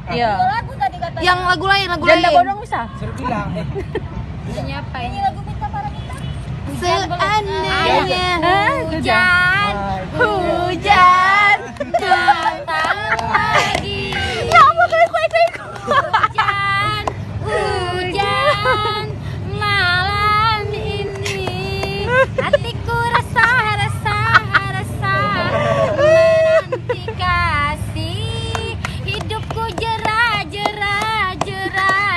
Iya. Lagu tadi katanya. Yang lagu lain, lagu Janda lain. bodong bisa. Suruh bilang. Nyanyi apa ini? Lagu Minta para Minta. Seandainya Hujan, hujan datang lagi. Ya apa kayak Hujan, hujan malam ini. Hatiku resah menanti kasih. Hidupku jerah.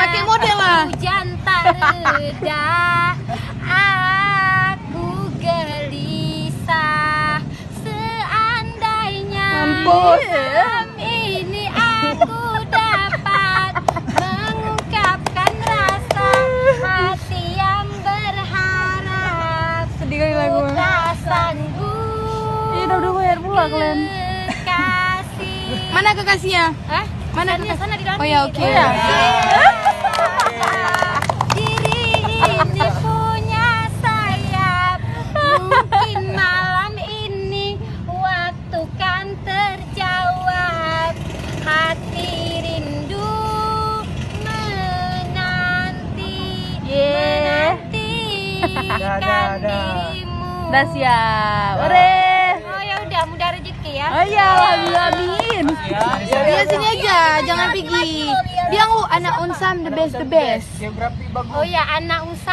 Pakai model lah. Hujan tak reda. Aku gelisah. Seandainya Mampus. malam ini aku dapat mengungkapkan rasa hati yang berharap. Sedih kali lagu. Ku tak sanggup. Iya udah bayar pula kalian. Kekasih. Mana kekasihnya? Hah? Mana Sana, sana di dalam. Oh ya, oke. Di dalam. Diri ini punya sayap. Mungkin malam ini waktu kan terjawab. Hati rindu menantikan dirimu. Udah siap. Ore. Oh ya udah, mudah rezeki ya. Oh iya, alhamdulillah, amin. Dia sini aja, jangan pergi. Bilang lu anak Unsam the best. Geografi bagus. Oh ya, anak usaha.